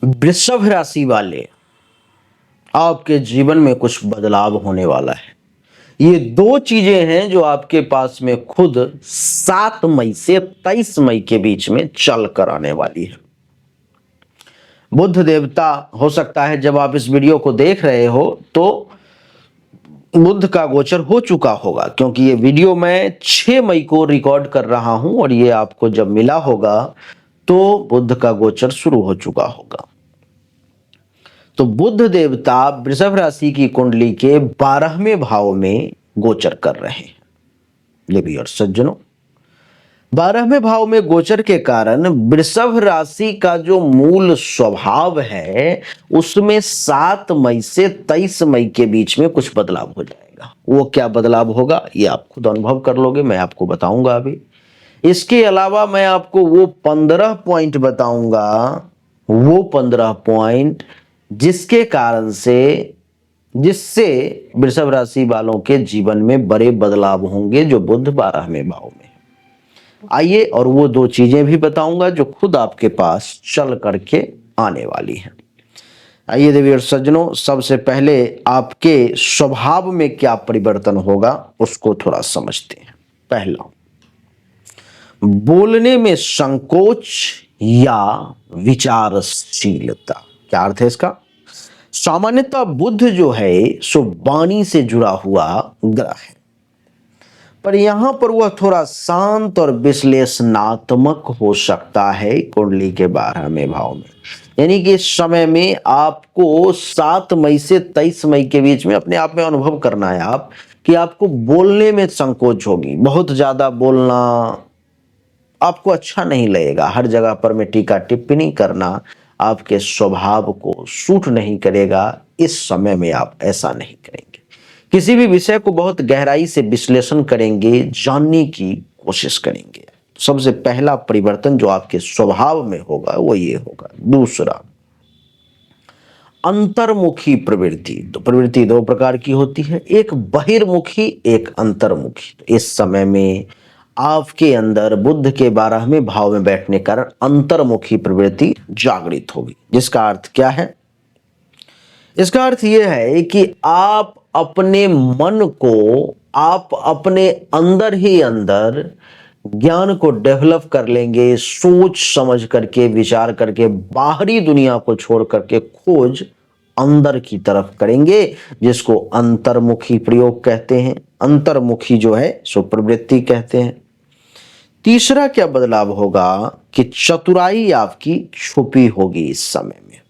वृषभ राशि वाले, आपके जीवन में कुछ बदलाव होने वाला है। ये दो चीजें हैं जो आपके पास में खुद 7 मई से 23 मई के बीच में चल कर आने वाली है। बुध देवता, हो सकता है जब आप इस वीडियो को देख रहे हो तो बुध का गोचर हो चुका होगा, क्योंकि ये वीडियो मैं 6 मई को रिकॉर्ड कर रहा हूं और ये आपको जब मिला होगा तो बुध का गोचर शुरू हो चुका होगा। तो बुध देवता वृषभ राशि की कुंडली के 12वें भाव में गोचर कर रहे हैं। देवी और सज्जनों, 12वें भाव में गोचर के कारण वृषभ राशि का जो मूल स्वभाव है उसमें 7 मई से 23 मई के बीच में कुछ बदलाव हो जाएगा। वो क्या बदलाव होगा ये आप खुद अनुभव कर लोगे, मैं आपको बताऊंगा अभी। इसके अलावा मैं आपको वो 15 पॉइंट बताऊंगा, वो 15 पॉइंट जिसके कारण से जिससे वृषभ राशि वालों के जीवन में बड़े बदलाव होंगे जो बुध 12वें भाव में। आइए, और वो दो चीजें भी बताऊंगा जो खुद आपके पास चल करके आने वाली हैं। आइए देवी और सज्जनों, सबसे पहले आपके स्वभाव में क्या परिवर्तन होगा उसको थोड़ा समझते हैं। पहला, बोलने में संकोच या विचारशीलता। क्या अर्थ है इसका? सामान्यतः बुध जो है सो वाणी से जुड़ा हुआ ग्रह है, पर यहां पर वह थोड़ा शांत और विश्लेषणात्मक हो सकता है कुंडली के 12वें भाव में। यानी कि इस समय में आपको 7 मई से 23 मई के बीच में अपने आप में अनुभव करना है आप कि आपको बोलने में संकोच होगी। बहुत ज्यादा बोलना आपको अच्छा नहीं लगेगा, हर जगह पर में टीका टिप्पणी करना आपके स्वभाव को सूट नहीं करेगा। इस समय में आप ऐसा नहीं करेंगे, किसी भी विषय को बहुत गहराई से विश्लेषण करेंगे, जानने की कोशिश करेंगे। सबसे पहला परिवर्तन जो आपके स्वभाव में होगा वो ये होगा। दूसरा, अंतर्मुखी प्रवृत्ति। तो प्रवृत्ति दो प्रकार की होती है, एक बहिर्मुखी, एक अंतर्मुखी। तो इस समय में आपके अंदर बुध के 12वें भाव में बैठने के कारण अंतर्मुखी प्रवृत्ति जागृत होगी। जिसका अर्थ क्या है? इसका अर्थ यह है कि आप अपने मन को, आप अपने अंदर ही अंदर ज्ञान को डेवलप कर लेंगे, सोच समझ करके, विचार करके, बाहरी दुनिया को छोड़ करके खोज अंदर की तरफ करेंगे, जिसको अंतर्मुखी प्रयोग कहते हैं। अंतर्मुखी जो है सो प्रवृत्ति कहते हैं। तीसरा क्या बदलाव होगा कि चतुराई आपकी छुपी होगी इस समय में।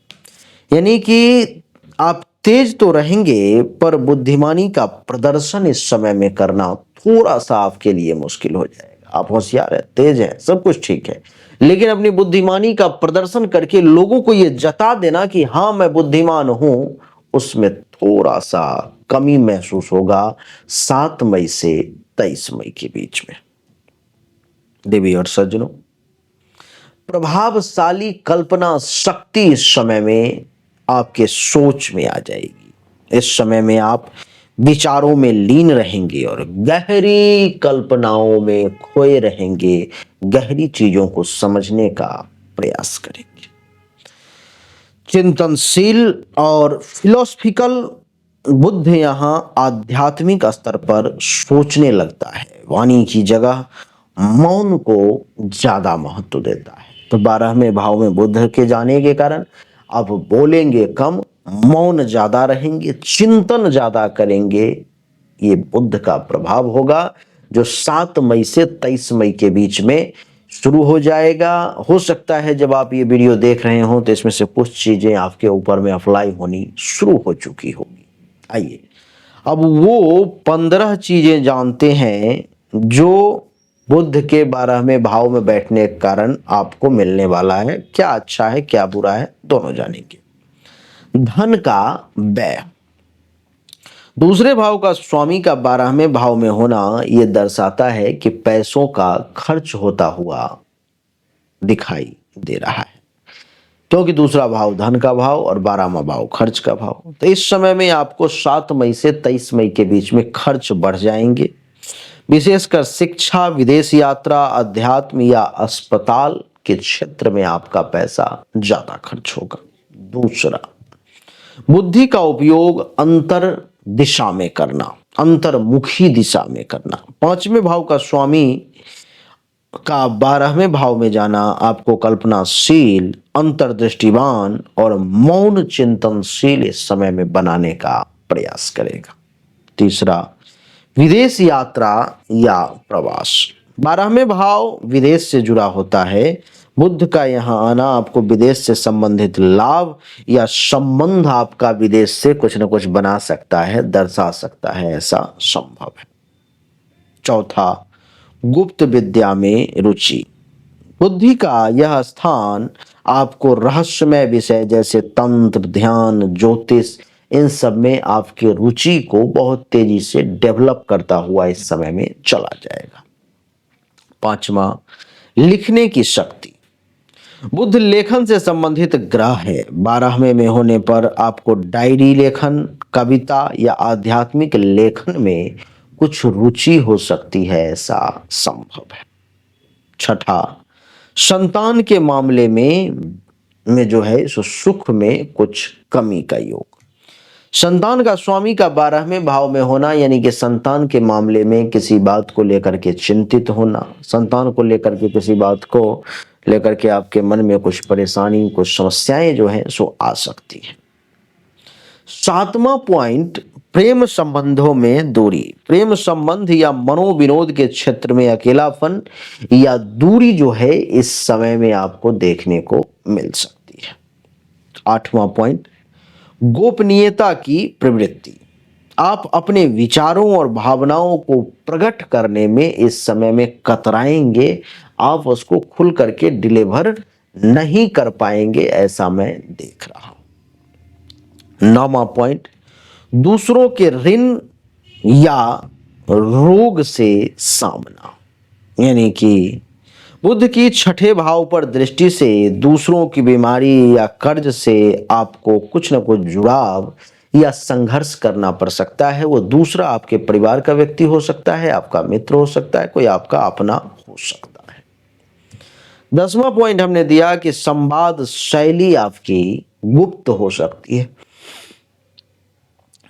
यानी कि आप तेज तो रहेंगे पर बुद्धिमानी का प्रदर्शन इस समय में करना थोड़ा सा आपके लिए मुश्किल हो जाएगा। आप होशियार है, तेज है, सब कुछ ठीक है, लेकिन अपनी बुद्धिमानी का प्रदर्शन करके लोगों को यह जता देना कि हाँ मैं बुद्धिमान हूं, उसमें थोड़ा सा कमी महसूस होगा 7 मई से 23 मई के बीच में। देवी और सज्जनों, प्रभावशाली कल्पना शक्ति इस समय में आपके सोच में आ जाएगी। इस समय में आप विचारों में लीन रहेंगे और गहरी कल्पनाओं में खोए रहेंगे, गहरी चीजों को समझने का प्रयास करेंगे। चिंतनशील और फिलोसफिकल बुद्ध यहां आध्यात्मिक स्तर पर सोचने लगता है, वाणी की जगह मौन को ज्यादा महत्व देता है। तो 12वें भाव में बुध के जाने के कारण आप बोलेंगे कम, मौन ज्यादा रहेंगे, चिंतन ज्यादा करेंगे। ये बुध का प्रभाव होगा जो 7 मई से 23 मई के बीच में शुरू हो जाएगा। हो सकता है जब आप ये वीडियो देख रहे हो तो इसमें से कुछ चीजें आपके ऊपर में अप्लाई होनी शुरू हो चुकी होगी। आइए अब वो 15 चीजें जानते हैं जो बुध के 12वें भाव में बैठने के कारण आपको मिलने वाला है। क्या अच्छा है क्या बुरा है दोनों जानेंगे। धन का व्यय, दूसरे भाव का स्वामी का 12वें भाव में होना यह दर्शाता है कि पैसों का खर्च होता हुआ दिखाई दे रहा है, क्योंकि दूसरा भाव धन का भाव और 12वां भाव खर्च का भाव। तो इस समय में आपको 7 मई से 23 मई के बीच में खर्च बढ़ जाएंगे, विशेषकर शिक्षा, विदेश यात्रा, अध्यात्म या अस्पताल के क्षेत्र में आपका पैसा ज्यादा खर्च होगा। दूसरा, बुद्धि का उपयोग अंतर दिशा में करना, अंतर्मुखी दिशा में करना। पांचवें भाव का स्वामी का 12वें भाव में जाना आपको कल्पनाशील, अंतर्दृष्टिवान और मौन चिंतनशील इस समय में बनाने का प्रयास करेगा। तीसरा, विदेश यात्रा या प्रवास। 12वें भाव विदेश से जुड़ा होता है। बुध का यहाँ आना आपको विदेश से संबंधित लाभ या संबंध आपका विदेश से कुछ न कुछ बना सकता है, दर्शा सकता है, ऐसा संभव है। चौथा, गुप्त विद्या में रुचि। बुद्धि का यह स्थान आपको रहस्यमय विषय जैसे तंत्र, ध्यान, ज्योतिष, इन सब में आपकी रुचि को बहुत तेजी से डेवलप करता हुआ इस समय में चला जाएगा। पांचवा, लिखने की शक्ति। बुध लेखन से संबंधित ग्रह है। 12वें में होने पर आपको डायरी लेखन, कविता या आध्यात्मिक लेखन में कुछ रुचि हो सकती है, ऐसा संभव है। छठा, संतान के मामले में जो है सो सुख में कुछ कमी का योग। संतान का स्वामी का 12वें भाव में होना यानी कि संतान के मामले में किसी बात को लेकर के चिंतित होना, संतान को लेकर के किसी बात को लेकर के आपके मन में कुछ परेशानी, कुछ समस्याएं जो है सो आ सकती है। सातवां पॉइंट, प्रेम संबंधों में दूरी। प्रेम संबंध या मनोविनोद के क्षेत्र में अकेलापन या दूरी जो है इस समय में आपको देखने को मिल सकती है। आठवां पॉइंट, गोपनीयता की प्रवृत्ति। आप अपने विचारों और भावनाओं को प्रकट करने में इस समय में कतराएंगे, आप उसको खुल करके डिलीवर नहीं कर पाएंगे, ऐसा मैं देख रहा हूं। नौवां पॉइंट, दूसरों के ऋण या रोग से सामना, यानी कि बुध की छठे भाव पर दृष्टि से दूसरों की बीमारी या कर्ज से आपको कुछ न कुछ जुड़ाव या संघर्ष करना पड़ सकता है। वो दूसरा आपके परिवार का व्यक्ति हो सकता है, आपका मित्र हो सकता है, कोई आपका अपना हो सकता है। 10वां पॉइंट हमने दिया कि संवाद शैली आपकी गुप्त हो सकती है,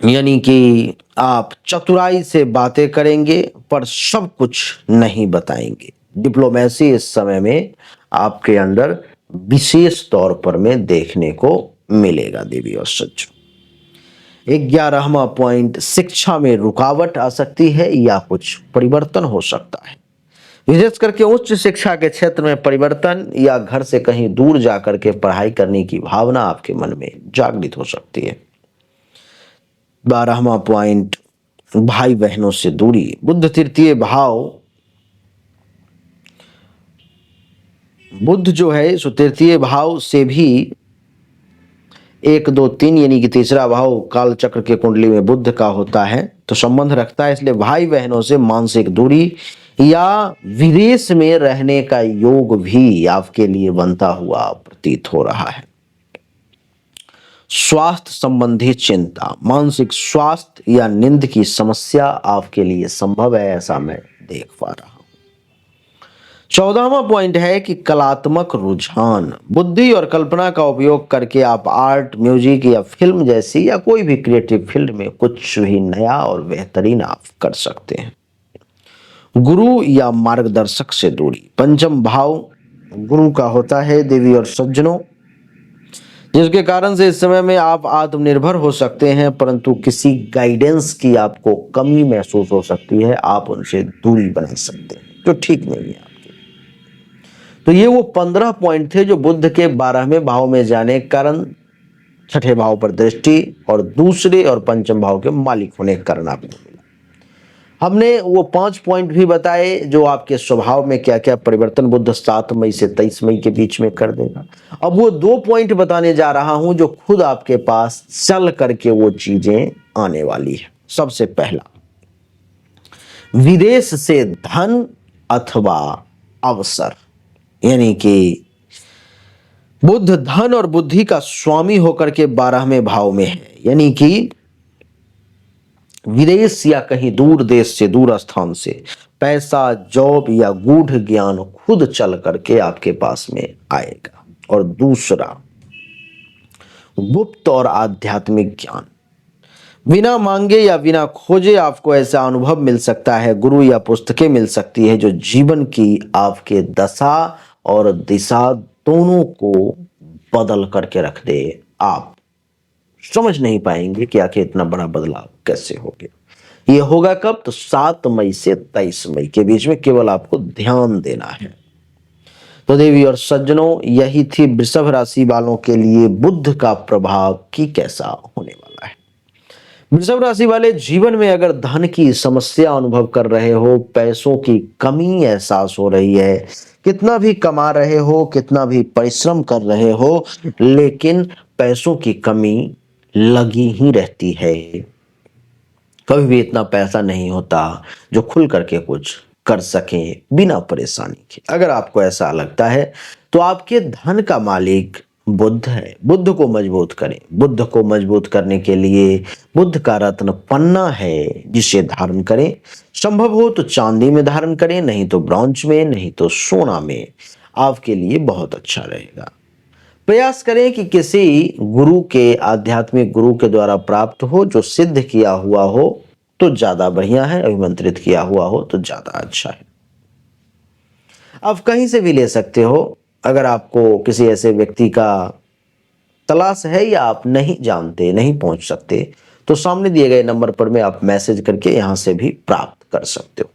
यानी कि आप चतुराई से बातें करेंगे पर सब कुछ नहीं बताएंगे। डिप्लोमेसी इस समय में आपके अंदर विशेष तौर पर में देखने को मिलेगा देवी और सज्जनों। 11वां पॉइंट, शिक्षा में रुकावट आ सकती है या कुछ परिवर्तन हो सकता है, विशेष करके उच्च शिक्षा के क्षेत्र में परिवर्तन या घर से कहीं दूर जाकर के पढ़ाई करने की भावना आपके मन में जागृत हो सकती है। 12वां पॉइंट, भाई बहनों से दूरी। बुध तृतीय भाव, बुध जो है सो तृतीय भाव से भी 1, 2, 3 यानी कि तीसरा भाव काल चक्र के कुंडली में बुध का होता है तो संबंध रखता है, इसलिए भाई बहनों से मानसिक दूरी या विदेश में रहने का योग भी आपके लिए बनता हुआ प्रतीत हो रहा है। स्वास्थ्य संबंधी चिंता, मानसिक स्वास्थ्य या नींद की समस्या आपके लिए संभव है, ऐसा मैं देख पा रहा हूं। 14वां पॉइंट है कि कलात्मक रुझान। बुद्धि और कल्पना का उपयोग करके आप आर्ट, म्यूजिक या फिल्म जैसी या कोई भी क्रिएटिव फील्ड में कुछ भी नया और बेहतरीन आप कर सकते हैं। गुरु या मार्गदर्शक से दूरी। पंचम भाव गुरु का होता है देवी और सज्जनों, जिसके कारण से इस समय में आप आत्मनिर्भर हो सकते हैं, परंतु किसी गाइडेंस की आपको कमी महसूस हो सकती है, आप उनसे दूरी बना सकते हैं जो ठीक नहीं है आपके। तो ये वो 15 पॉइंट थे जो बुध के 12वें भाव में जाने के कारण, छठे भाव पर दृष्टि और दूसरे और पंचम भाव के मालिक होने के कारण आपको मिला। हमने वो 5 पॉइंट भी बताए जो आपके स्वभाव में क्या क्या परिवर्तन बुध 7 मई से 23 मई के बीच में कर देगा। अब वो 2 पॉइंट बताने जा रहा हूं जो खुद आपके पास चल करके वो चीजें आने वाली है। सबसे पहला, विदेश से धन अथवा अवसर, यानी कि बुध धन और बुद्धि का स्वामी होकर के 12वें भाव में है, यानी कि विदेश या कहीं दूर देश से, दूर स्थान से पैसा, जॉब या गूढ़ ज्ञान खुद चल करके आपके पास में आएगा। और दूसरा, गुप्त और आध्यात्मिक ज्ञान। बिना मांगे या बिना खोजे आपको ऐसा अनुभव मिल सकता है, गुरु या पुस्तकें मिल सकती है जो जीवन की आपके दशा और दिशा दोनों को बदल करके रख दे। आप समझ नहीं पाएंगे कि आखिर इतना बड़ा बदलाव कैसे हो गया। ये होगा कब? तो 7 मई से 23 मई के बीच में, केवल आपको ध्यान देना है। तो देवी और सज्जनों, यही थी वृषभ राशि वालों के लिए बुध का प्रभाव कि कैसा होने वाला है। वृषभ राशि वाले जीवन में अगर धन की समस्या अनुभव कर रहे हो, पैसों की कमी एहसास हो रही है, कितना भी कमा रहे हो, कितना भी परिश्रम कर रहे हो, लेकिन पैसों की कमी लगी ही रहती है। कभी भी इतना पैसा नहीं होता जो खुल करके कुछ कर सकें बिना परेशानी के। अगर आपको ऐसा लगता है तो आपके धन का मालिक बुध है। बुध को मजबूत करें। बुध को मजबूत करने के लिए बुध का रत्न पन्ना है, जिसे धारण करें। संभव हो तो चांदी में धारण करें, नहीं तो ब्रॉन्ज में, नहीं तो सोना में। आपके लिए बहुत अच्छा रहेगा। प्रयास करें कि किसी गुरु के, आध्यात्मिक गुरु के द्वारा प्राप्त हो, जो सिद्ध किया हुआ हो तो ज्यादा बढ़िया है, अभिमंत्रित किया हुआ हो तो ज्यादा अच्छा है। आप कहीं से भी ले सकते हो। अगर आपको किसी ऐसे व्यक्ति का तलाश है या आप नहीं जानते, नहीं पहुंच सकते, तो सामने दिए गए नंबर पर में आप मैसेज करके यहां से भी प्राप्त कर सकते हो।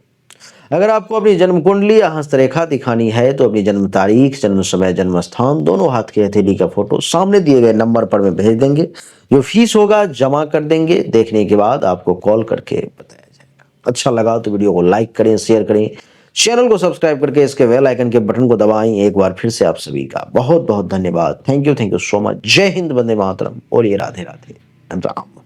अगर आपको अपनी जन्म कुंडली या हस्तरेखा दिखानी है तो अपनी जन्म तारीख, जन्म समय, जन्म स्थान, दोनों हाथ के हथेली का फोटो सामने दिए गए नंबर पर में भेज देंगे। जो फीस होगा जमा कर देंगे। देखने के बाद आपको कॉल करके बताया जाएगा। अच्छा लगा तो वीडियो को लाइक करें, शेयर करें, चैनल को सब्सक्राइब करके इसके बेल आइकन के बटन को दबाएं। एक बार फिर से आप सभी का बहुत बहुत धन्यवाद। Thank you so much. जय हिंद, वंदे मातरम और ये राधे राधे राम।